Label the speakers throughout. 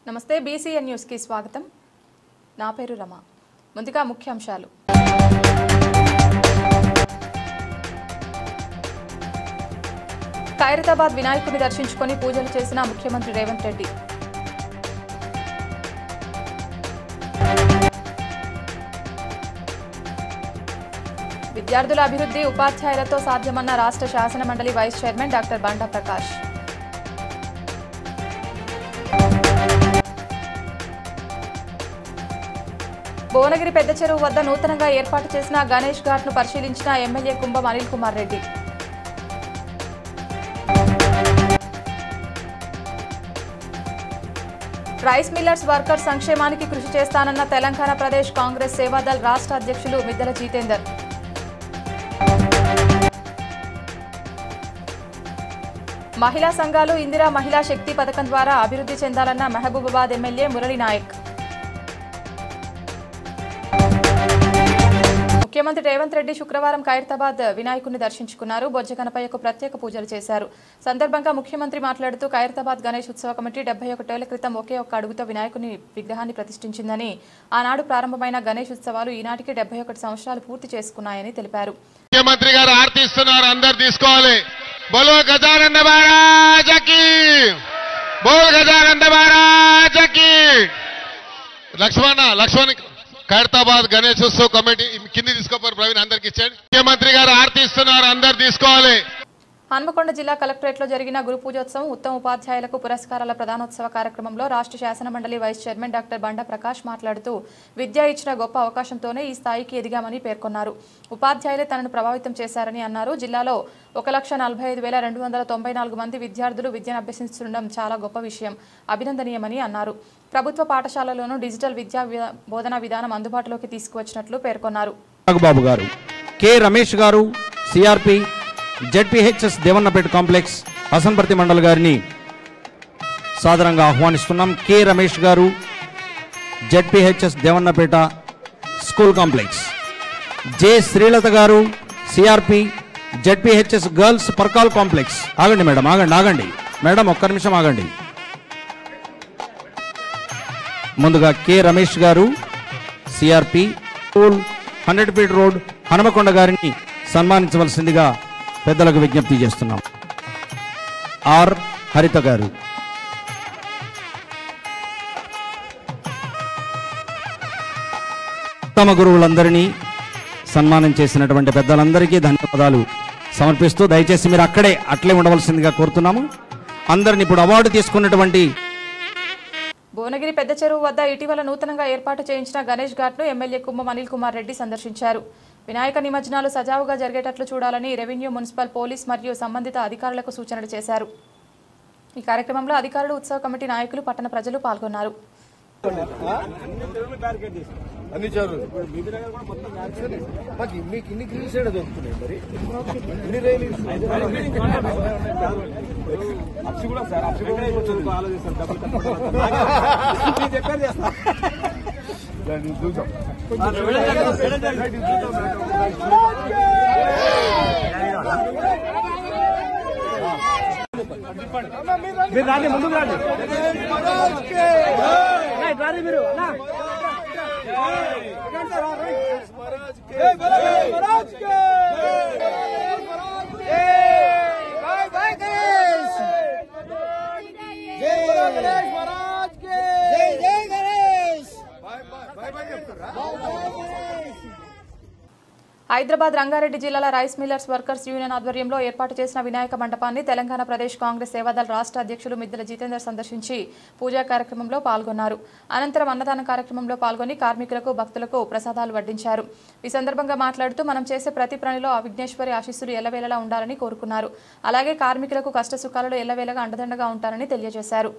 Speaker 1: నమస్తే BCN news కి స్వాగతం. నా పేరు రమ. ముందుగా ముఖ్యాంశాలు. ఖైరతాబాద్ వినాయకుడిని దర్శించుకొని పూజలు చేసిన ముఖ్యమంత్రి రేవంత్ రెడ్డి. విద్యార్థుల అభివృద్ధి ఉపాధ్యాయులతో సాధ్యమన్న రాష్ట్ర శాసన మండలి vice chairman doctor Banda Prakash. Bhuvanagiri పెద్ద చెరువు వద్ద నూతనంగా ఏర్పాటు చేసిన గణేష్ ఘాట్ ను పరిశీలించిన MLA Kumbham Anil Kumar Reddy. Rice millers workers సంక్షేమానికి కృషి చేస్తానన్న తెలంగాణ ప్రదేశ్ కాంగ్రెస్ సేవాదల్ రాష్ట్ర అధ్యక్షులు మిద్దల జితేందర్. మహిళా సంఘాలు ఇందిరా మహిళా శక్తి పథకం ద్వారా అభివృద్ధి చెందాలన్న మహబూబాబాద్ ఎమ్మెల్యే మురళీ నాయక్. ముఖ్యమంత్రి రేవంత్ రెడ్డి శుక్రవారం ఖైరతాబాద్ వినాయకుడిని దర్శించుకున్నారు. బొజ్జగనపయ్యకు ప్రత్యేక పూజలు చేశారు. సందర్భంగా ముఖ్యమంత్రి మాట్లాడుతూ ఖైరతాబాద్ గణేష్ ఉత్సవ కమిటీ 71 ఏళ్ల క్రితం ఒకే ఒక్క అడుగుతో వినాయకుని విగ్రహాన్ని ప్రతిష్ఠించిందని, ఆనాడు ప్రారంభమైన గణేష్ ఉత్సవాలు ఈనాటికి 71 సంవత్సరాలు పూర్తి చేసుకున్నాయని తెలిపారు.
Speaker 2: ముఖ్యమంత్రి గారు ఆర్తిస్తున్నారు, అందరు తీసుకోవాలి. బోలో గజానంద మహారాజకి, బోల్ గజానంద మహారాజకి. లక్ష్మణ్ ఖైరతాబాద్ గణేశోత్సవ కమిటీ కింది తీసుకోపోరు. ప్రవీణ్ అందరికి ఇచ్చాడు. ముఖ్యమంత్రి గారు ఆర్తిస్తున్నారు, అందరు తీసుకోవాలి.
Speaker 1: హన్మకొండ జిల్లా కలెక్టరేట్లో జరిగిన గురు పూజోత్సవం ఉత్తమ ఉపాధ్యాయులకు పురస్కారాల ప్రదానోత్సవ కార్యక్రమంలో రాష్ట్ర శాసన మండలి vice chairman doctor Banda Prakash మాట్లాడుతూ విద్య ఇచ్చిన గొప్ప అవకాశంతోనే ఈ స్థాయికి ఎదిగామని పేర్కొన్నారు. ఉపాధ్యాయులే తనను ప్రభావితం చేశారని అన్నారు. జిల్లాలో 1,45,294 మంది విద్యార్థులు విద్యను అభ్యసిస్తుండడం చాలా గొప్ప విషయం, అభినందనీయమని అన్నారు. ప్రభుత్వ పాఠశాలలోనూ డిజిటల్ విద్యా బోధనా విధానం అందుబాటులోకి తీసుకువచ్చినట్లు పేర్కొన్నారు.
Speaker 3: బాబు గారు, కె రమేష్ గారు, CRP ZPHS Devannapeta complex Hasanparthy mandal గారిని సాదరంగా ఆహ్వానిస్తున్నాం. కె రమేష్ గారు, ZPHS Devannapeta school complex. J Srilatha గారు, CRP ZPHS girls Parkal complex. ఆగండి మేడం, ఆగండి మేడం, ఒక్క నిమిషం ఆగండి. ముందుగా కె రమేష్ గారు, CRP school 100 feet road Hanumakonda గారిని సన్మానించవలసిందిగా పెద్దలకు విజ్ఞప్తి చేస్తున్నాం. ఆర్ హరిత గారు. తమ గురువులందరినీ సన్మానం చేసినటువంటి పెద్దలందరికీ ధన్యవాదాలు సమర్పిస్తూ దయచేసి మీరు అట్లే ఉండవలసిందిగా కోరుతున్నాము. అందరిని ఇప్పుడు అవార్డు తీసుకున్నటువంటి
Speaker 1: భువనగిరి పెద్ద చెరువు వద్ద ఇటీవల నూతనంగా ఏర్పాటు చేయించిన గణేష్ ఘాట్ ను ఎమ్మెల్యే కుంభం అనిల్ కుమార్ రెడ్డి సందర్శించారు. వినాయక నిమజ్జనాలు సజావుగా జరిగేటట్లు చూడాలని రెవెన్యూ, మున్సిపల్, పోలీస్ మరియు సంబంధిత అధికారులకు సూచనలు చేశారు. ఈ కార్యక్రమంలో అధికారులు, ఉత్సవ కమిటీ నాయకులు, పట్టణ ప్రజలు పాల్గొన్నారు.
Speaker 4: మీరు రాండి, ముందుకు రాండి. మీరు
Speaker 1: హైదరాబాద్ రంగారెడ్డి జిల్లాల రైస్ మిల్లర్స్ వర్కర్స్ యూనియన్ ఆధ్వర్యంలో ఏర్పాటు చేసిన వినాయక మండపాన్ని తెలంగాణ ప్రదేశ్ కాంగ్రెస్ సేవాదల్ రాష్ట్ర అధ్యక్షులు మిద్దల జితేందర్ సందర్శించి పూజా కార్యక్రమంలో పాల్గొన్నారు. అనంతరం అన్నదాన కార్యక్రమంలో పాల్గొని కార్మికులకు, భక్తులకు ప్రసాదాలు వడ్డించారు. ఈ సందర్భంగా మాట్లాడుతూ మనం చేసే ప్రతి పనిలో ఆ విఘ్నేశ్వరి ఆశీస్సులు ఎల్లవేళలా ఉండాలని కోరుకున్నారు. అలాగే కార్మికులకు కష్టసుఖాలలో ఎల్లవేళగా అండదండగా ఉంటారని తెలియజేశారు.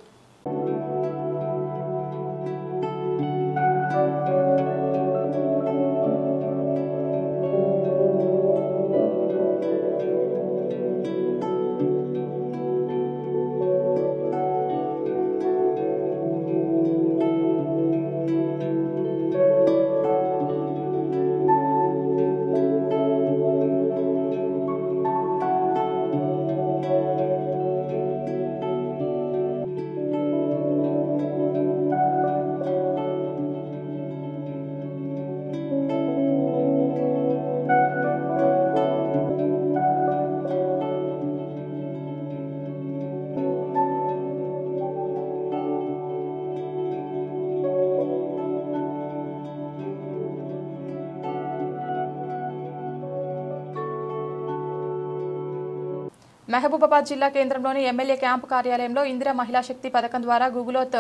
Speaker 1: మహబూబాబాద్ జిల్లా కేంద్రంలోని ఎమ్మెల్యే క్యాంపు కార్యాలయంలో ఇందిరా మహిళా శక్తి పథకం ద్వారా గుగులోత్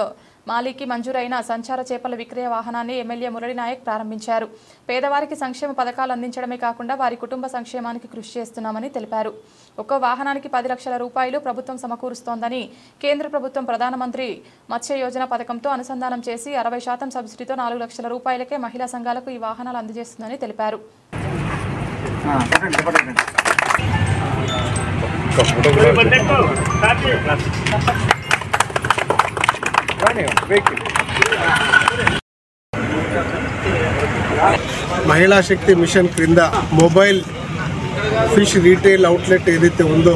Speaker 1: మాలికి మంజూరైన సంచార చేపల విక్రయ వాహనాన్ని ఎమ్మెల్యే మురళి నాయక్ ప్రారంభించారు. పేదవారికి సంక్షేమ పథకాలు అందించడమే కాకుండా వారి కుటుంబ సంక్షేమానికి కృషి చేస్తున్నామని తెలిపారు. ఒక్కో వాహనానికి 10 లక్షల రూపాయలు ప్రభుత్వం సమకూరుస్తోందని, కేంద్ర ప్రభుత్వం ప్రధానమంత్రి మత్స్య యోజన పథకంతో అనుసంధానం చేసి 60% సబ్సిడీతో 4 లక్షల రూపాయలకే మహిళా సంఘాలకు ఈ వాహనాలు అందజేస్తుందని తెలిపారు.
Speaker 5: మహిళా శక్తి మిషన్ క్రింద మొబైల్ ఫిష్ రీటైల్ అవుట్లెట్ ఏదైతే ఉందో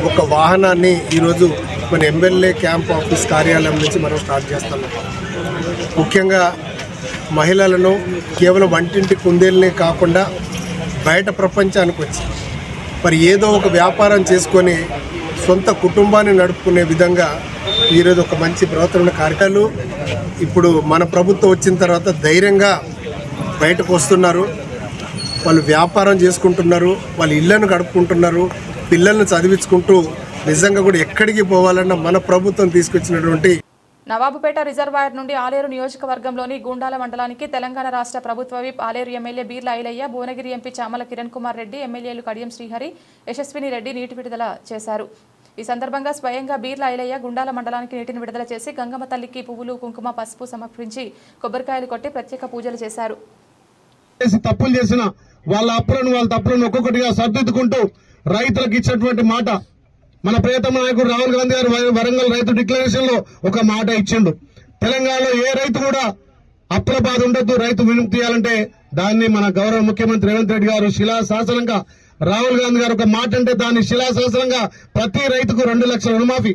Speaker 5: ఒక వాహనాన్ని ఈరోజు మన ఎమ్మెల్యే క్యాంప్ ఆఫీస్ కార్యాలయం నుంచి మనం స్టార్ట్ చేస్తున్నాం. ముఖ్యంగా మహిళలను కేవలం వంటింటి కుందేలనే కాకుండా బయట ప్రపంచానికి వచ్చి మరి ఏదో ఒక వ్యాపారం చేసుకొని సొంత కుటుంబాన్ని నడుపుకునే విధంగా ఈరోజు ఒక మంచి బృహత్తరమైన కార్యక్రమాలు ఇప్పుడు మన ప్రభుత్వం వచ్చిన తర్వాత ధైర్యంగా బయటకు వస్తున్నారు. వాళ్ళు వ్యాపారం చేసుకుంటున్నారు, వాళ్ళ ఇళ్లను గడుపుకుంటున్నారు, పిల్లలను చదివించుకుంటూ నిజంగా కూడా ఎక్కడికి పోవాలన్నా మన ప్రభుత్వం తీసుకొచ్చినటువంటి
Speaker 1: నవాబుపేట రిజర్వాయర్ నుండి ఆలేరు నియోజకవర్గంలోని గూండాల మండలానికి తెలంగాణ రాష్ట్ర ప్రభుత్వ whip Aleru MLA Beerla Ailaiah, Bhuvanagiri MP Chamala Kiran Kumar Reddy, ఎమ్మెల్యేలు కడియం శ్రీహరి, యశస్విని రెడ్డి నీటి విడుదల చేశారు. ఈ సందర్భంగా స్వయంగా బీర్ల ఐలయ్య గుండాల మండలానికి నీటిని విడుదల చేసి గంగమ్మ తల్లికి పువ్వులు, కుంకుమ, పసుపు సమర్పించి కొబ్బరికాయలు కొట్టి ప్రత్యేక పూజలు చేశారు.
Speaker 6: తప్పులు చేసిన వాళ్ళ తప్పులను ఒక్కొక్కటిగా సర్దిద్దుకుంటూ రైతులకు ఇచ్చినటువంటి మాట మన ప్రియతమ నాయకుడు రాహుల్ గాంధీ గారు వరంగల్ రైతు డిక్లరేషన్ లో ఒక మాట ఇచ్చిండు. తెలంగాణలో ఏ రైతు కూడా అప్పుల బాధ ఉండొద్దు, రైతు విముక్తి చేయాలంటే దాన్ని మన గౌరవ ముఖ్యమంత్రి రేవంత్ రెడ్డి గారు శిలాశాసనంగా, రాహుల్ గాంధీ గారు ఒక మాట అంటే దాన్ని శిలాశాసనంగా ప్రతి రైతుకు 2 లక్షల రుణమాఫీ.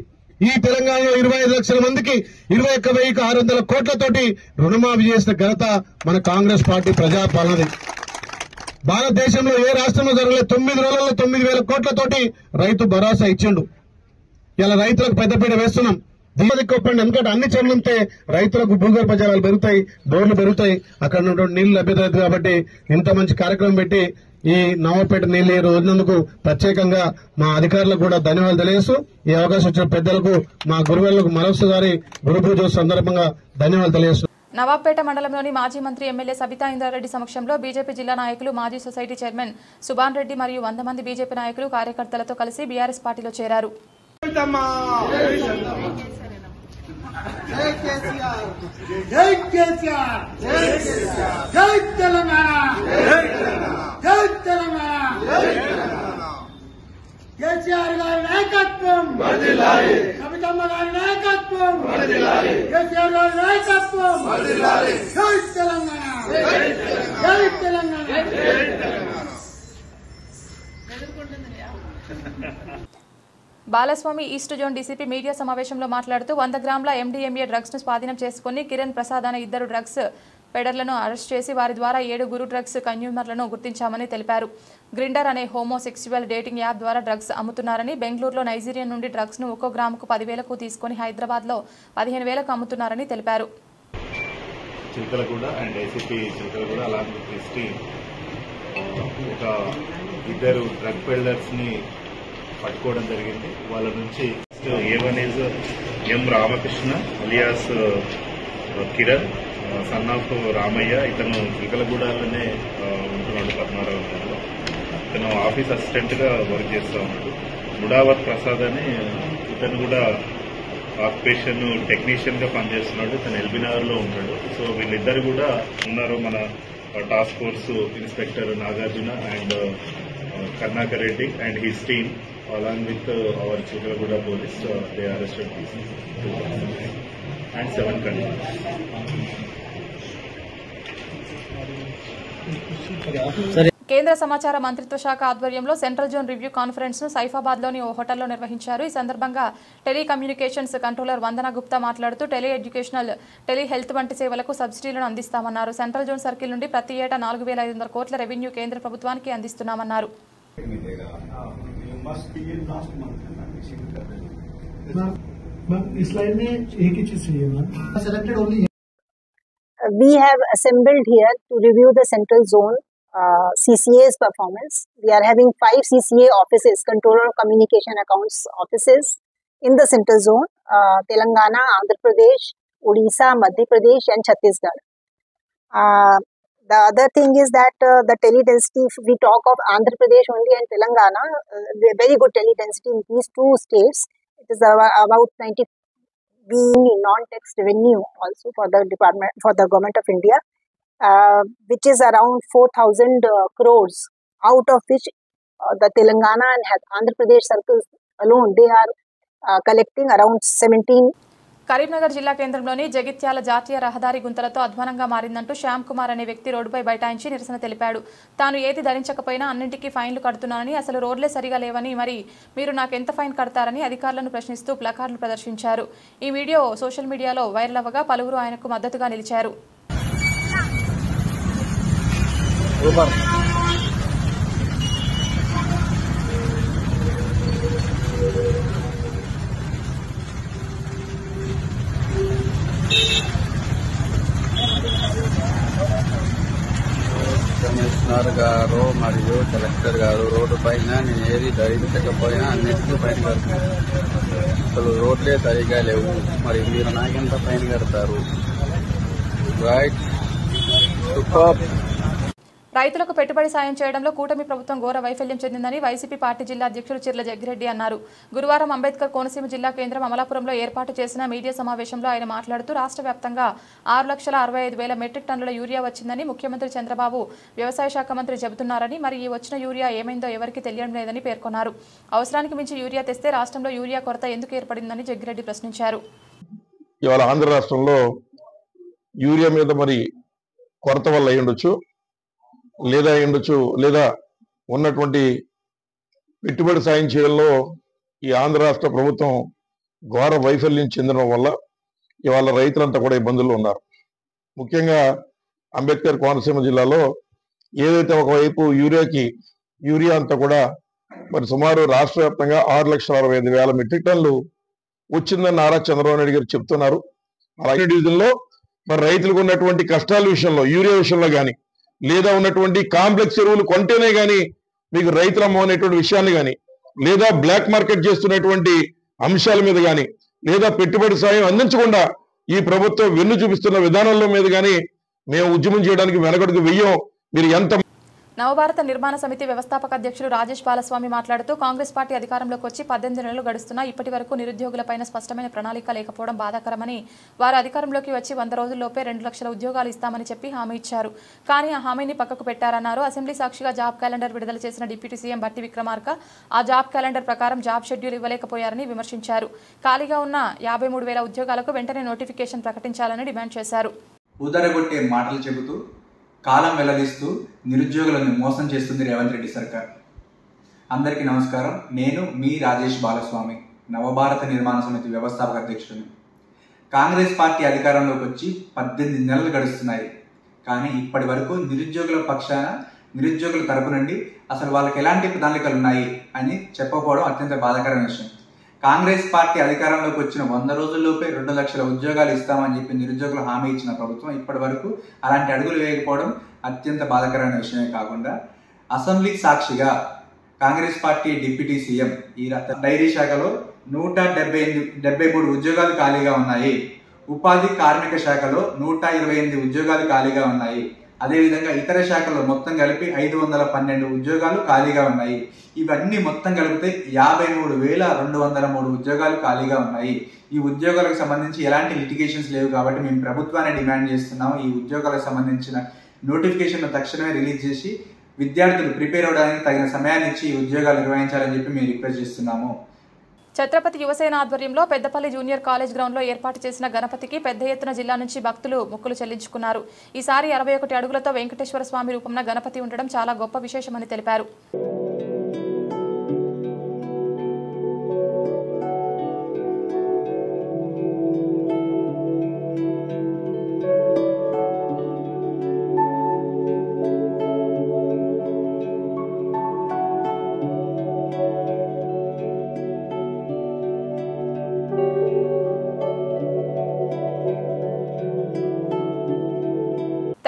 Speaker 6: ఈ తెలంగాణలో 25 లక్షల మందికి 21,600 కోట్లతోటి రుణమాఫీ చేసిన ఘనత మన కాంగ్రెస్ పార్టీ ప్రజాపాలనది. భారతదేశంలో ఏ రాష్ట్రంలో జరగలేదు. 9 రోజుల్లో 9,000 కోట్లతోటి రైతు భరోసా ఇచ్చిండు. ఇలా రైతులకు పెద్దపీట వేస్తున్నాం. దిగుమతి కొప్పండి, ఎందుకంటే అన్ని చెరువులు ఉంటే రైతులకు భూగర్భ జలాలు పెరుగుతాయి, బోర్లు పెరుగుతాయి, అక్కడ ఉన్నటువంటి నీళ్లు లభ్యత అవుతుంది. కాబట్టి ఇంత మంచి కార్యక్రమం పెట్టి ఈ నవాబుపేట నీళ్లు రోజునందుకు ప్రత్యేకంగా మా అధికారులకు కూడా ధన్యవాదాలు తెలియజేస్తూ ఈ అవకాశం వచ్చిన పెద్దలకు మా గురువులకు మరొకసారి గురు పూజ సందర్భంగా ధన్యవాదాలు తెలియజేస్తూ
Speaker 1: నవాబ్పేట మండలంలోని మాజీ మంత్రి ఎమ్మెల్యే సబితా ఇంద్రారెడ్డి సమక్షంలో బీజేపీ జిల్లా నాయకులు, మాజీ సొసైటీ చైర్మన్ సుభాన్ రెడ్డి మరియు 100 మంది బీజేపీ నాయకులు, కార్యకర్తలతో కలిసి బీఆర్ఎస్ పార్టీలో చేరారు.
Speaker 7: కేసీఆర్ గారి నాయకత్వం, కవితమ్మ గారి నాయకత్వం, కేసీఆర్ గారి నాయకత్వం, జై తెలంగాణ, జై Telangana.
Speaker 1: Balaswamy east zone DCP media సమావేశంలో మాట్లాడుతూ 100 గ్రాముల ఎండీఎంఏ డ్రగ్స్ ను స్వాధీనం చేసుకుని కిరణ్ ప్రసాద్ అనే 2 డ్రగ్స్ పెడర్లను అరెస్ట్ చేసి వారి ద్వారా 7 గురు డ్రగ్స్ కన్స్యూమర్లను గుర్తించామని తెలిపారు. గ్రిండర్ అనే హోమోసెక్సువల్ డేటింగ్ యాప్ ద్వారా డ్రగ్స్ అమ్ముతున్నారని, బెంగళూరులో నైజీరియా నుండి డ్రగ్స్ ను 1 గ్రాముకు 10,000కు తీసుకుని హైదరాబాద్ లో 15,000కు అమ్ముతున్నారని తెలిపారు.
Speaker 8: చిలకలగూడ అండ్ ఏసీపీ చిలకలగూడ అలాంటి క్రిస్టీ ఒక 2 డ్రగ్ పెల్లర్స్ ని పట్టుకోవడం జరిగింది. వాళ్ళ నుంచి A1 is M Ramakrishna alias Kiran, son of Ramaiah. ఇతను చిలకలగూడలోనే ఉంటున్నాడు, 16వ నెలలో. ఇతను ఆఫీస్ అసిస్టెంట్ గా వర్క్ చేస్తూ ఉన్నాడు. ముడావత్ ప్రసాద్ అని ఇతను కూడా ఆక్యుపేషన్ టెక్నీషియన్ గా పనిచేస్తున్నాడు. ఇతను ఎల్బీనగర్ లో ఉంటాడు. సో వీళ్ళిద్దరు కూడా ఉన్నారు. మన task force inspector Nagarjuna and Karnakar Reddy and his team along with our Chilkalaguda police, they arrested these 2 and 7 convicts.
Speaker 1: కేంద్ర సమాచార మంత్రిత్వ శాఖ ఆధ్వర్యంలో సెంట్రల్ జోన్ రివ్యూ కాన్ఫరెన్స్ ను సైఫాబాద్లోని ఓ హోటల్లో నిర్వహించారు. ఈ సందర్భంగా టెలికమ్యూనికేషన్స్ కంట్రోలర్ వందన గుప్తా మాట్లాడుతూ టెలి ఎడ్యుకేషనల్, టెలి హెల్త్ వంటి సేవలకు సబ్సిడీలను అందిస్తామన్నారు. సెంట్రల్ జోన్ సర్కిల్ నుండి ప్రతి ఏటా 4,500 కోట్ల రెవెన్యూ కేంద్ర ప్రభుత్వానికి అందిస్తున్నామన్నారు.
Speaker 9: We have assembled here to review the central zone CCA's performance. We are having 5 CCA offices, Controller of Communication Accounts offices in the central zone, Telangana, Andhra Pradesh, Odisha, Madhya Pradesh and Chhattisgarh. The other thing is that the tele-density, if we talk of Andhra Pradesh only and Telangana, very good tele-density in these 2 states. It is about 90 being non-tax revenue also for the department, for the government of India, which is around 4,000 crores, out of which the Telangana and Andhra Pradesh circles alone, they are collecting around 17.
Speaker 1: Karimnagar జిల్లా కేంద్రంలోని జగిత్యాల జాతీయ రహదారి గుంతలతో అధ్వానంగా మారిందంటూ శ్యామ్ కుమార్ అనే వ్యక్తి రోడ్డుపై బైఠాయించి నిరసన తెలిపాడు. తాను ఏది ధరించకపోయినా అన్నింటికీ ఫైన్లు కడుతున్నానని, అసలు రోడ్లే సరిగా లేవని, మరి మీరు నాకెంత ఫైన్ కడతారని అధికారులను ప్రశ్నిస్తూ ప్లకార్డులు ప్రదర్శించారు. ఈ వీడియో సోషల్ మీడియాలో వైరల్ అవ్వగా పలువురు ఆయనకు మద్దతుగా నిలిచారు.
Speaker 10: కమిషనర్ గారు మరియు కలెక్టర్ గారు రోడ్డు పైన నేను ఏది ధరించకపోయినా అన్నిటికీ ఫైన్ కడతాను. అసలు రోడ్లే సరిగా లేవు, మరి మీరు నాకెంత ఫైన్ కడతారు? రైట్.
Speaker 1: రైతులకు పెట్టుబడి సాయం చేయడంలో కూటమి ప్రభుత్వం ఘోర వైఫల్యం చెందిందని వైసీపీ పార్టీ జిల్లా అధ్యక్షులు చిర్ల జగ్గిరెడ్డి అన్నారు. గురువారం అంబేద్కర్ కోనసీమ జిల్లా కేంద్రం అమలాపురంలో ఏర్పాటు చేసిన మీడియా సమావేశంలో ఆయన మాట్లాడుతూ రాష్ట్ర వ్యాప్తంగా 6,65,000 మెట్రిక్ టన్నుల యూరియా వచ్చిందని ముఖ్యమంత్రి చంద్రబాబు వ్యవసాయ శాఖ మంత్రి చెబుతున్నారని, మరి ఈ వచ్చిన యూరియా ఏమైందో ఎవరికీ తెలియడం లేదని పేర్కొన్నారు. అవసరానికి మించి యూరియా తెస్తే రాష్ట్రంలో యూరియా కొరత ఎందుకు ఏర్పడిందని జగ్గిరెడ్డి ప్రశ్నించారు.
Speaker 11: ఇవాళ ఆంధ్ర రాష్ట్రంలో యూరియా మీద మరి కొరత వల్ల అయ్యుండొచ్చు, లేదా ఉన్నటువంటి పెట్టుబడి సాయం చేయడంలో ఈ ఆంధ్ర రాష్ట్ర ప్రభుత్వం ఘోర వైఫల్యం చెందడం వల్ల ఇవాళ రైతులంతా కూడా ఇబ్బందుల్లో ఉన్నారు. ముఖ్యంగా అంబేద్కర్ కోనసీమ జిల్లాలో ఏదైతే ఒకవైపు యూరియా అంతా కూడా మరి సుమారు రాష్ట్ర వ్యాప్తంగా 6,65,000 మెట్రిక్ టన్నులు వచ్చిందని నారా చంద్రబాబు నాయుడు గారు చెప్తున్నారు. అలాగే డివిజన్లో మరి రైతులకు ఉన్నటువంటి కష్టాల విషయంలో, యూరియా విషయంలో కానీ, లేదా ఉన్నటువంటి కాంప్లెక్స్ ఎరువులు కొంటేనే కానీ మీకు రైతులు అమ్మనేటువంటి విషయాన్ని కానీ, లేదా బ్లాక్ మార్కెట్ చేస్తున్నటువంటి అంశాల మీద కానీ, లేదా పెట్టుబడి సాయం అందించకుండా ఈ ప్రభుత్వం వెన్ను చూపిస్తున్న విధానంలో మీద కానీ మేము ఉద్యమం చేయడానికి వెనకడుగు వెయ్యం. మీరు ఎంత
Speaker 1: నవభారత నిర్మాణ సమితి వ్యవస్థాపక అధ్యక్షులు రాజేష్ బాలస్వామి మాట్లాడుతూ కాంగ్రెస్ పార్టీ అధికారంలోకి వచ్చి 18 నెలలు గడుస్తున్నా ఇప్పటి వరకు నిరుద్యోగులపైన స్పష్టమైన ప్రణాళిక లేకపోవడం బాధాకరమని, వారు అధికారంలోకి వచ్చి 100 రోజుల్లోపే 2 లక్షల ఉద్యోగాలు ఇస్తామని చెప్పి హామీ ఇచ్చారు. కానీ ఆ హామీని పక్కకు పెట్టారన్నారు. అసెంబ్లీ సాక్షిగా జాబ్ క్యాలెండర్ విడుదల చేసిన డిప్యూటీ సీఎం బట్టి విక్రమార్క ఆ జాబ్ క్యాలెండర్ ప్రకారం జాబ్ షెడ్యూల్ ఇవ్వలేకపోయారని విమర్శించారు. ఖాళీగా ఉన్న 53,000 ఉద్యోగాలకు వెంటనే నోటిఫికేషన్ ప్రకటించాలని డిమాండ్ చేశారు.
Speaker 12: ఉదరగొట్టే మాటలు చెబుతూ కాలం వెల్లదీస్తూ నిరుద్యోగులను మోసం చేస్తుంది రేవంత్ రెడ్డి సర్కార్. అందరికీ నమస్కారం. నేను మీ రాజేష్ బాలస్వామి, నవభారత నిర్మాణ సమితి వ్యవస్థాపక అధ్యక్షుడిని. కాంగ్రెస్ పార్టీ అధికారంలోకి వచ్చి 18 నెలలు గడుస్తున్నాయి. కానీ ఇప్పటి వరకు నిరుద్యోగుల పక్షాన, నిరుద్యోగుల తరపు నుండి అసలు వాళ్ళకి ఎలాంటి ప్రణాళికలు ఉన్నాయి అని చెప్పకపోవడం అత్యంత బాధాకరమైన విషయం. కాంగ్రెస్ పార్టీ అధికారంలోకి వచ్చిన 100 రోజుల్లోపే 2 లక్షల ఉద్యోగాలు ఇస్తామని చెప్పి నిరుద్యోగులు హామీ ఇచ్చిన ప్రభుత్వం ఇప్పటి వరకు అలాంటి అడుగులు వేయకపోవడం అత్యంత బాధాకరమైన విషయమే కాకుండా, అసెంబ్లీ సాక్షిగా కాంగ్రెస్ పార్టీ డిప్యూటీ సీఎం ఈ డైరీ శాఖలో 173 ఉద్యోగాలు ఖాళీగా ఉన్నాయి. ఉపాధి కార్మిక శాఖలో 128 ఉద్యోగాలు ఖాళీగా ఉన్నాయి. అదేవిధంగా ఇతర శాఖల్లో మొత్తం కలిపి 512 ఉద్యోగాలు ఖాళీగా ఉన్నాయి. ఇవన్నీ మొత్తం కలిపితే 53,203 ఉద్యోగాలు ఖాళీగా ఉన్నాయి. ఈ ఉద్యోగాలకు సంబంధించి ఎలాంటి లిటిగేషన్స్ లేవు కాబట్టి మేము ప్రభుత్వాన్ని డిమాండ్ చేస్తున్నాము. ఈ ఉద్యోగాలకు సంబంధించిన నోటిఫికేషన్ తక్షణమే రిలీజ్ చేసి విద్యార్థులు ప్రిపేర్ అవడానికి తగిన సమయాన్ని ఇచ్చి ఈ ఉద్యోగాలు నిర్వహించాలని చెప్పి మేము రిక్వెస్ట్ చేస్తున్నాము.
Speaker 1: ఛత్రపతి యువసేన ఆధ్వర్యంలో పెద్దపల్లి జూనియర్ కాలేజ్ గ్రౌండ్లో ఏర్పాటు చేసిన గణపతికి పెద్ద ఎత్తున జిల్లా నుంచి భక్తులు మొక్కులు చెల్లించుకున్నారు. ఈసారి 61 అడుగులతో వెంకటేశ్వర స్వామి రూపంలో గణపతి ఉండడం చాలా గొప్ప విశేషమని తెలిపారు.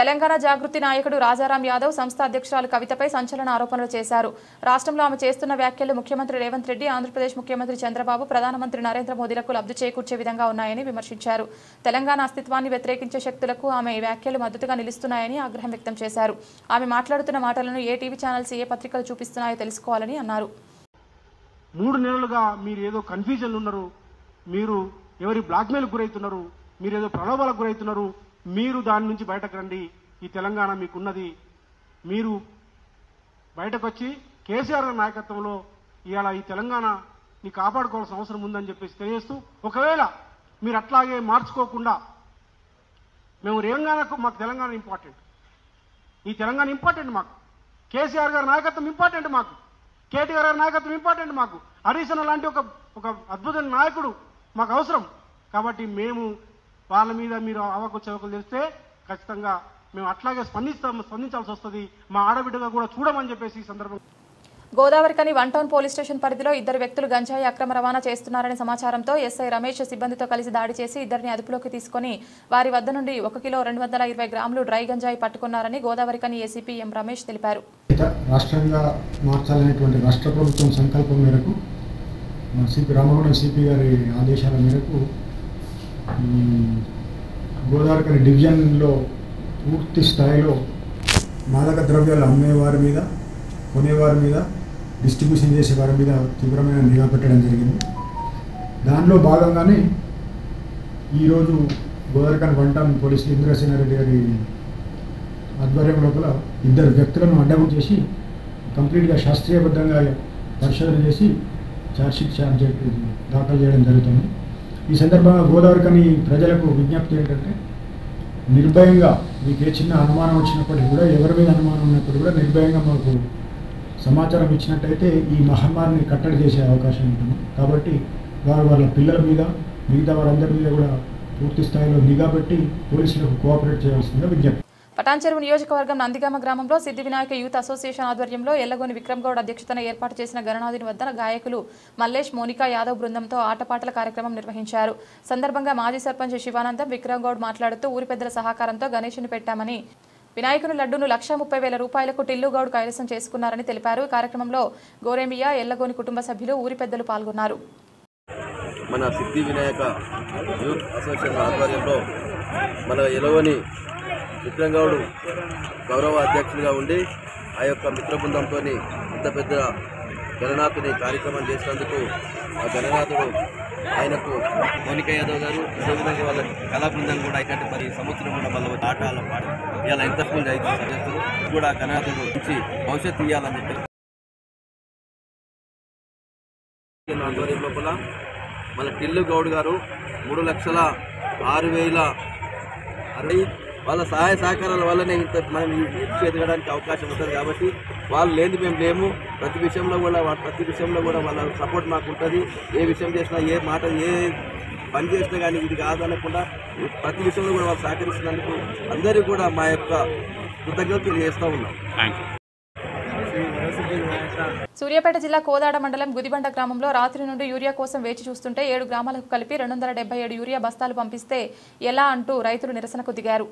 Speaker 1: తెలంగాణ జాగృతి నాయకుడు రాజారాం యాదవ్ సంస్థ అధ్యక్షురాలు కవితపై సంచలన ఆరోపణలు చేశారు. రాష్ట్రంలో ఆమె చేస్తున్న వ్యాఖ్యలు ముఖ్యమంత్రి రేవంత్ రెడ్డి, ఆంధ్రప్రదేశ్ ముఖ్యమంత్రి చంద్రబాబు, ప్రధానమంత్రి నరేంద్ర మోదీలకు లబ్ధి చేకూర్చే విధంగా ఉన్నాయని విమర్శించారు. తెలంగాణ అస్తిత్వాన్ని వ్యతిరేకించే శక్తులకు ఆమె వ్యాఖ్యలు మద్దతుగా నిలుస్తున్నాయని ఆగ్రహం వ్యక్తం చేశారు. ఆమె మాట్లాడుతున్న మాటలను ఏ టీవీ ఛానల్స్, ఏ పత్రికలు చూపిస్తున్నాయో తెలుసుకోవాలని అన్నారు.
Speaker 13: 3 నెలలుగా మీరు ఏదో కన్ఫ్యూజన్లు ఉన్నారు, మీరు ఎవరి బ్లాక్మెయిల్ గురవుతున్నారు, మీరు ఏదో ప్రలోభాలకు గురవుతున్నారు. మీరు దాని నుంచి బయటకు రండి. ఈ తెలంగాణ మీకున్నది. మీరు బయటకు వచ్చి కేసీఆర్ నాయకత్వంలో ఇవాళ ఈ తెలంగాణని కాపాడుకోవాల్సిన అవసరం ఉందని చెప్పేసి తెలియజేస్తూ, ఒకవేళ మీరు అట్లాగే మార్చుకోకుండా మేము మాకు తెలంగాణ ఇంపార్టెంట్, ఈ తెలంగాణ ఇంపార్టెంట్, మాకు కేసీఆర్ గారి నాయకత్వం ఇంపార్టెంట్, మాకు కేటీఆర్ గారి నాయకత్వం ఇంపార్టెంట్, మాకు హరీష్ అన్న లాంటి ఒక అద్భుతమైన నాయకుడు మాకు అవసరం. కాబట్టి మేము వాళ్ళ మీద మీరు అవకు చవకలు చేస్తే ఖచ్చితంగా మేము అట్లాగే స్పందించాల్సి వస్తుంది. మా ఆడబిడ్డగా కూడా చూడమని చెప్పేసి ఈ సందర్భంగా
Speaker 1: గోదావరికని 1 టౌన్ పోలీస్ స్టేషన్ పరిధిలో 2 వ్యక్తులు గంజాయి అక్రమ రవాణా చేస్తున్నారనే సమాచారంతో ఎస్ఐ రమేష్ సిబ్బందితో కలిసి దాడి చేసి 2 అదుపులోకి తీసుకుని వారి వద్ద నుండి 1 కిలో 220 గ్రాములు డ్రై గంజాయి పట్టుకున్నారని గోదావరికని ఏసీపీ ఎం రమేష్ తెలిపారు.
Speaker 14: రాష్ట్రంగా మార్చాలనేటువంటి రాష్ట్ర ప్రభుత్వం సంకల్పం మేరకు సిపి రామగుండం సిపి గారి ఆదేశాల మేరకు గోదావరికని డివిజన్లో పూర్తి స్థాయిలో మాదక ద్రవ్యాలు అమ్మేవారి మీద, కొనేవారి మీద, డిస్ట్రిబ్యూషన్ చేసే వారి మీద తీవ్రమైన నిఘా పెట్టడం జరిగింది. దానిలో భాగంగానే ఈరోజు గోదావరికని 1 టౌన్ పోలీసులు ఇంద్రసేనారెడ్డి గారి ఆధ్వర్యం లోపల 2 వ్యక్తులను అడ్డం చేసి కంప్లీట్గా శాస్త్రీయబద్ధంగా పరిశోధన చేసి ఛార్జ్షీట్ దాఖలు చేయడం జరుగుతుంది. ఈ సందర్భంగా గోదావరికని ప్రజలకు విజ్ఞప్తి ఏంటంటే, నిర్భయంగా మీకు ఏ చిన్న అనుమానం వచ్చినప్పటికీ కూడా, ఎవరి మీద అనుమానం ఉన్నప్పుడు కూడా నిర్భయంగా మాకు సమాచారం ఇచ్చినట్టయితే ఈ మహమ్మారిని కట్టడి చేసే అవకాశం ఉంటుంది. కాబట్టి వాళ్ళ పిల్లల మీద, మిగతా వారందరి మీద కూడా పూర్తి స్థాయిలో నిఘా పెట్టి పోలీసులకు కోఆపరేట్ చేయాల్సిందిగా విజ్ఞప్తి.
Speaker 1: పటాన్చెరువు నియోజకవర్గం నందిగామ గ్రామంలో సిద్ధి వినాయక యూత్ అసోసియేషన్ ఆధ్వర్యంలో ఎల్లగోని విక్రమ్ గౌడ్ అధ్యక్షతన ఏర్పాటు చేసిన గణనాథుని వద్ద గాయకులు మల్లేష్, మోనికా యాదవ్ బృందంతో ఆటపాటల కార్యక్రమం నిర్వహించారు. సందర్భంగా మాజీ సర్పంచ్ శివానందం, విక్రమ్ గౌడ్ మాట్లాడుతూ ఊరి పెద్దల సహకారంతో గణేశుని పెట్టామని, వినాయకుని లడ్డూను 1,30,000 రూపాయలకు టిల్లుగౌడ్ కైవసం చేసుకున్నారని తెలిపారు. కార్యక్రమంలో గోరేమియా, ఎల్లగోని కుటుంబ సభ్యులు, ఊరి పెద్దలు పాల్గొన్నారు.
Speaker 15: మన సిద్ధి వినాయక యూత్ అసోసియేషన్ ఆధ్వర్యంలో మన ఎల్లగోని విక్రమ్ గౌడ్ గౌరవ అధ్యక్షుడిగా ఉండి ఆ యొక్క మిత్ర బృందంతో ఇంత పెద్ద గణనాథుని కార్యక్రమం చేసినందుకు ఆ గణనాథుడు ఆయనకు మోనికా యాదవ్ గారు, అదేవిధంగా వాళ్ళ కళా బృందం కూడా ఇలాంటి 10 సంవత్సరం కూడా వాళ్ళ ఆటలు పాడు ఇలా ఎంత స్కూల్ చేస్తారు కూడా గణనాథుడు నుంచి భవిష్యత్తు ఇవ్వాలని చెప్పి ఆధ్వర్యం లోపల మన టిల్లు గౌడ్ గారు 3,06,060 వాళ్ళ సహాయ సహకారాల వల్లనే ఇంత మనం ఎదగడానికి అవకాశం ఉంటుంది. కాబట్టి వాళ్ళు లేని మేము లేము. ప్రతి విషయంలో కూడా వాళ్ళ సపోర్ట్ మాకు ఉంటుంది. ఏ విషయం చేసినా, ఏ మాట, ఏ పని చేసినా కానీ ఇది కాదనకుండా ప్రతి విషయంలో కూడా వాళ్ళు సహకరిస్తున్నందుకు అందరికీ కూడా మా యొక్క కృతజ్ఞతలు చేస్తూ ఉన్నాం.
Speaker 1: సూర్యాపేట జిల్లా కోదాడ మండలం గుదిబండ గ్రామంలో రాత్రి నుండి యూరియా కోసం వేచి చూస్తుంటే 7 గ్రామాలకు కలిపి 277 యూరియా బస్తాలు పంపిస్తే ఎలా అంటూ రైతులు నిరసనకు దిగారు.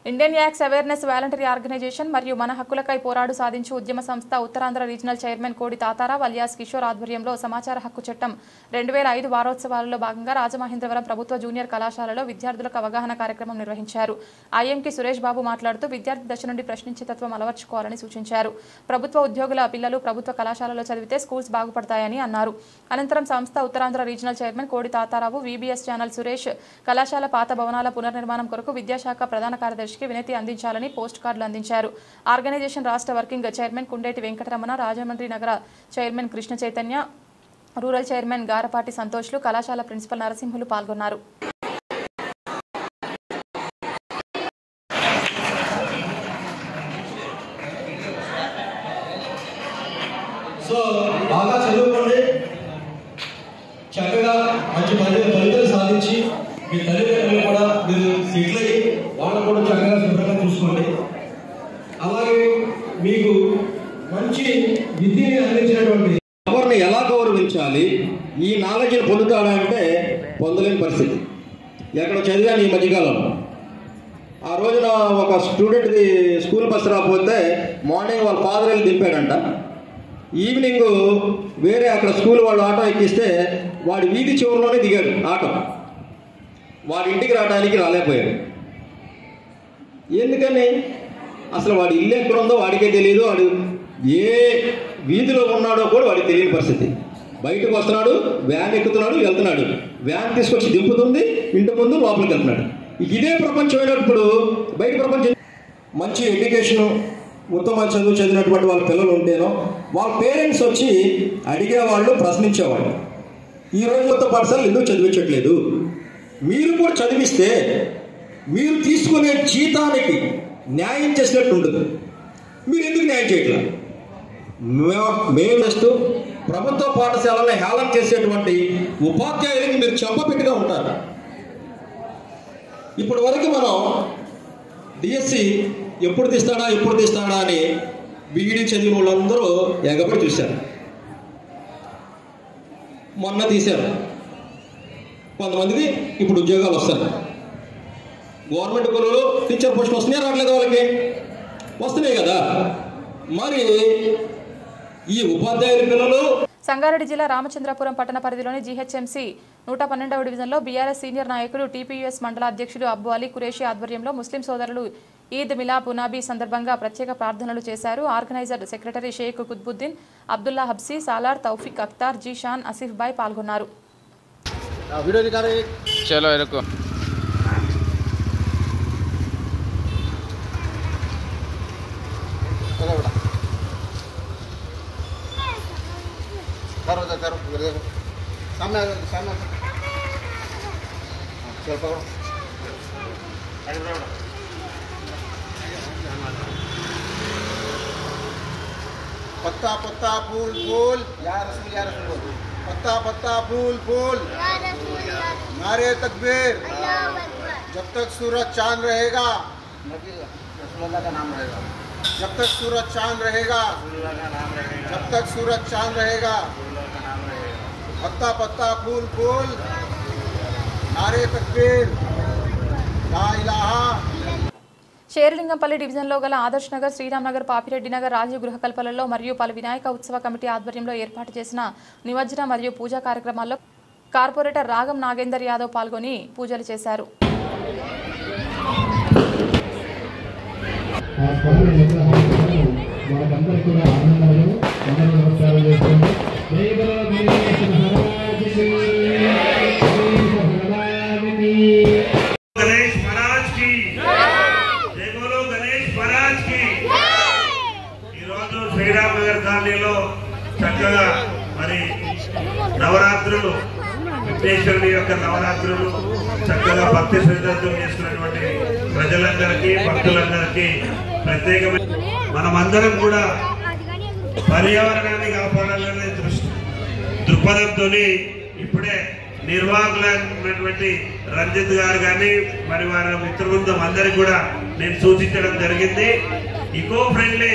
Speaker 1: Indian acts awareness voluntary organisation మరియు మన హక్కులకై పోరాడు సాధించు ఉద్యమ సంస్థ ఉత్తరాంధ్ర రీజనల్ చైర్మన్ కోడి తాతారావు అలియాస్ కిషోర్ ఆధ్వర్యంలో సమాచార హక్కు చట్టం 2005 వారోత్సవాలలో భాగంగా రాజమహేంద్రవరం ప్రభుత్వ జూనియర్ కళాశాలలో విద్యార్థులకు అవగాహన కార్యక్రమం నిర్వహించారు. ఐఎంకి సురేష్ బాబు మాట్లాడుతూ విద్యార్థి దశ నుండి ప్రశ్నించే తత్వం అలవర్చుకోవాలని సూచించారు. ప్రభుత్వ ఉద్యోగుల పిల్లలు ప్రభుత్వ కళాశాలలో చదివితే స్కూల్స్ బాగుపడతాయని అన్నారు. అనంతరం సంస్థ ఉత్తరాంధ్ర రీజనల్ చైర్మన్ కోడి తాతారావు, వీబీఎస్ ఛానల్ సురేష్ కళాశాల పాత భవనాల పునర్నిర్మాణం కొరకు విద్యాశాఖ ప్రధాన కార్యదర్శి వినతి అందించాలని పోస్ట్ కార్డులు అందించారు. ఆర్గనైజేషన్ రాష్ట్ర వర్కింగ్ చైర్మన్ కుండేటి వెంకటరమణ, రాజమండ్రి నగర chairman Krishna Chaitanya, rural chairman Garapati సంతోష్లు, కళాశాల ప్రిన్సిపల్ నరసింహులు పాల్గొన్నారు.
Speaker 16: సో బాగా చదువుకోండి, చక్కగా మంచి ఫలితాలు సాధించి మీ తల్లిదండ్రులు కూడా మీరు సెటిల్ అయ్యి వాళ్ళకు కూడా చక్కగా శుభ్రంగా చూసుకోండి. అలాగే మీకు మంచి విద్యని అందించినటువంటి ఎవరిని ఎలా గౌరవించాలి, ఈ నాలెడ్జ్ని పొందుతాడంటే పొందలేని పరిస్థితి. ఎక్కడ చదివాను ఈ మధ్యకాలంలో. ఆ రోజున ఒక స్టూడెంట్ది స్కూల్ బస్ రాకపోతే మార్నింగ్ వాళ్ళ ఫాదర్ వెళ్ళి దింపాడంట. ఈవినింగ్ వేరే అక్కడ స్కూల్ వాళ్ళు ఆటో ఎక్కిస్తే వాడి వీధి చివరిలోనే దిగాడు ఆటో. వాడి ఇంటికి రావడానికి రాలేకపోయాడు. ఎందుకని? అసలు వాడి ఇల్లు ఎక్కడ ఉందో వాడికే తెలియదు. వాడు ఏ వీధిలో ఉన్నాడో కూడా వాడికి తెలియని పరిస్థితి. బయటకు వస్తున్నాడు, వ్యాన్ ఎక్కుతున్నాడు, వెళ్తున్నాడు, వ్యాన్ తీసుకొచ్చి దింపుతుంది, ఇంటి ముందు లోపలికి వెళ్తున్నాడు. ఇదే ప్రపంచం అయినప్పుడు బయట ప్రపంచం మంచి ఎడ్యుకేషను, ఉత్తమ చదువు చదివినటువంటి వాళ్ళ పిల్లలు ఉంటేనో వాళ్ళ పేరెంట్స్ వచ్చి అడిగేవాళ్ళు, ప్రశ్నించేవాళ్ళు. ఈరోజు కొత్త పాఠశాలలు ఎందుకు చదివించట్లేదు? మీరు కూడా చదివిస్తే మీరు తీసుకునే జీతానికి న్యాయం చేసినట్టు ఉండదు. మీరు ఎందుకు న్యాయం చేయట్లేదు? మేము చేస్తూ ప్రభుత్వ పాఠశాలలో హేళన చేసేటువంటి ఉపాధ్యాయులకి మీరు చెంపపెట్టుగా ఉంటారు. ఇప్పటి వరకు మనం డిఎస్సి ఎప్పుడు తీస్తాడా అని బీఈడీ చదివిన వాళ్ళందరూ ఎగబడి చూశారు. మొన్న తీశారు. కొంతమందికి ఇప్పుడు ఉద్యోగాలు వస్తాయి. గవర్నమెంట్ స్కూల్లో టీచర్ పోస్టులు వస్తున్నాయి, రావట్లేదు? వాళ్ళకి వస్తున్నాయి కదా. మరి ఈ ఉపాధ్యాయుల పిల్లలు
Speaker 1: సంగారెడ్డి జిల్లా రామచంద్రపురం పట్టణ పరిధిలోని జీహెచ్ఎంసీ 112వ డివిజన్లో బీఆర్ఎస్ సీనియర్ నాయకులు టీపీయూఎస్ మండల అధ్యక్షుడు అబ్బు అలీ కురేషి ఆధ్వర్యంలో ముస్లిం సోదరులు ఈద్ మిలాద్ ఉనాబీ సందర్భంగా ప్రత్యేక ప్రార్థనలు చేశారు. ఆర్గనైజర్ సెక్రటరీ షేక్ కుత్బుద్దీన్, అబ్దుల్లా హబ్సీ, సాలార్, తౌఫిక్ అఖ్తార్, జీషాన్, ఆసిఫ్ బాయ్ పాల్గొన్నారు.
Speaker 17: सामने चल पकड़ो। पत्ता पत्ता फूल फूल या रसूल पत्ता पत्ता फूल फूल नारे तकबीर। जब तक सूरज चांद रहेगा, रसूलुल्लाह का नाम रहेगा। जब तक सूरज चांद रहेगा, जब तक सूरज चांद रहेगा, पत्ता पत्ता फूल फूल नारे तकबीर ला इलाहा।
Speaker 1: షేర్లింగంపల్లి డివిజన్లో గల ఆదర్శ్ నగర్, శ్రీరామ్ నగర్, పాపిరెడ్డి నగర్, రాజీవ్ గృహకల్పలలో మరియు పలు వినాయక ఉత్సవ కమిటీ ఆధ్వర్యంలో ఏర్పాటు చేసిన నిమజ్జన మరియు పూజా కార్యక్రమాల్లో కార్పొరేటర్ రాగం నాగేందర్ యాదవ్ పాల్గొని పూజలు చేశారు.
Speaker 18: శ్రీరామ్ నగర్ కాలనీలో చక్కగా మరి నవరాత్రులు, విఘ్నేశ్వరుని యొక్క నవరాత్రులు చక్కగా భక్తి శ్రద్ధలతో చేసుకున్నటువంటి ప్రజలందరికీ, భక్తులందరికీ ప్రత్యేకమైన మనమందరం కూడా పర్యావరణాన్ని కాపాడాలనే దృక్పథంతో ఇప్పుడే నిర్వాహకులైనటువంటి రంజిత్ గారు కానీ మరి వారి మిత్ర బృందం అందరికి కూడా నేను సూచించడం జరిగింది. ఈకో ఫ్రెండ్లీ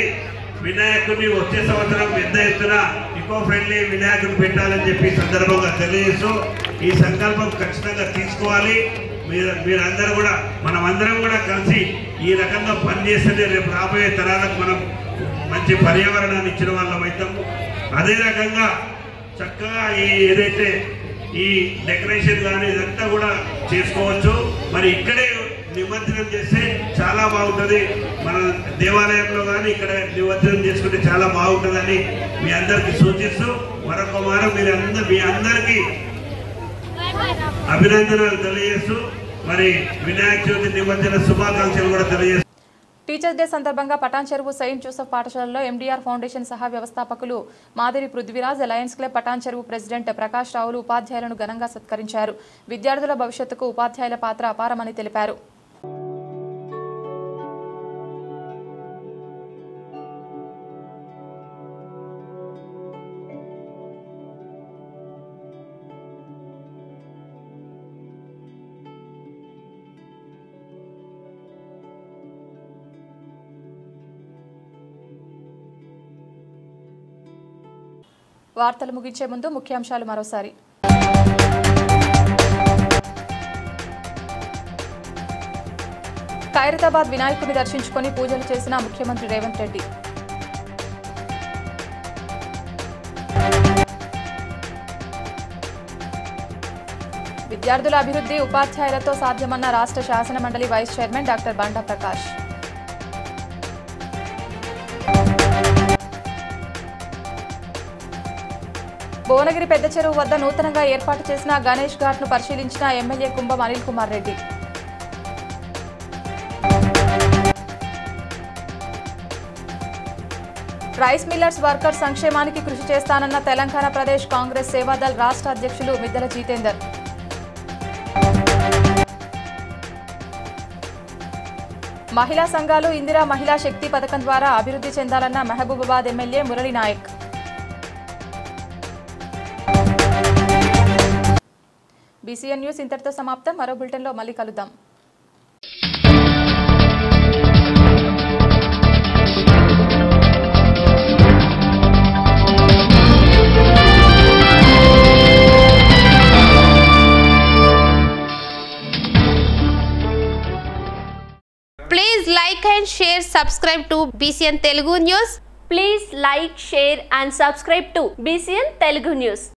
Speaker 18: వినాయకుడిని వచ్చే సంవత్సరం పెద్ద ఎత్తున ఈకో ఫ్రెండ్లీ వినాయకుడిని పెట్టాలని చెప్పి సందర్భంగా తెలియజేస్తూ ఈ సంకల్పం ఖచ్చితంగా తీసుకోవాలి. మీరందరూ కూడా, మనమందరం కూడా కలిసి ఈ రకంగా పనిచేస్తేనే రేపు రాబోయే తరాలకు మనం మంచి పర్యావరణాన్ని ఇచ్చిన వాళ్ళం అవుతాము. అదే రకంగా చక్కగా ఏదైతే ఈ డెకరేషన్ కానీ ఇదంతా కూడా చేసుకోవచ్చు. మరి ఇక్కడే నిమజ్జనం చేస్తే చాలా బాగుంటుంది. మన దేవాలయంలో కానీ ఇక్కడ నిమజ్జనం చేసుకుంటే చాలా బాగుంటుందని మీ అందరికీ సూచిస్తూ మరొక వారం మీ అందరికీ అభినందనలు తెలియజేస్తూ మరి వినాయక చవితి నిమజ్జన శుభాకాంక్షలు కూడా తెలియజేస్తూ
Speaker 1: టీచర్స్ డే సందర్భంగా పటాన్ చెరువు సెయింట్ జోసెఫ్ పాఠశాలలో ఎండీఆర్ ఫౌండేషన్ సహా వ్యవస్థాపకులు మాదిరి పృథ్వీరాజ్, లయన్స్ క్లబ్ పటాన్ చెరువు ప్రెసిడెంట్ ప్రకాష్ రావులు ఉపాధ్యాయులను ఘనంగా సత్కరించారు. విద్యార్థుల భవిష్యత్తుకు ఉపాధ్యాయుల పాత్ర అపారమని తెలిపారు. వార్తలు ముగించే ముందు ముఖ్యాంశాలు మరోసారి. ఖైరతాబాద్ వినాయకుడిని దర్శించుకొని పూజలు చేసిన ముఖ్యమంత్రి రేవంత్ రెడ్డి. విద్యార్థుల అభివృద్ధి ఉపాధ్యాయులతో సాధ్యమన్న రాష్ట్ర శాసనమండలి vice chairman doctor Banda Prakash. Bhuvanagiri పెద్ద చెరువు వద్ద నూతనంగా ఏర్పాటు చేసిన గణేష్ ఘాట్ను పరిశీలించిన MLA Kumbham Anil Kumar Reddy. Rice millers workers సంక్షేమానికి కృషి చేస్తానన్న తెలంగాణ ప్రదేశ్ కాంగ్రెస్ సేవాదల్ రాష్ట్ర అధ్యక్షులు మిద్దెల జితేందర్. మహిళా సంఘాలు ఇందిరా మహిళా శక్తి పథకం ద్వారా అభివృద్ధి చెందాలన్న Mahabubabad MLA Murali Naik. BCN news ఇంతటితో సమాప్తం. మరో బులెటిన్లో మళ్ళీ కలుద్దాం.
Speaker 19: Please like and share, subscribe to BCN Telugu News.
Speaker 20: Please like, share and subscribe to BCN Telugu News.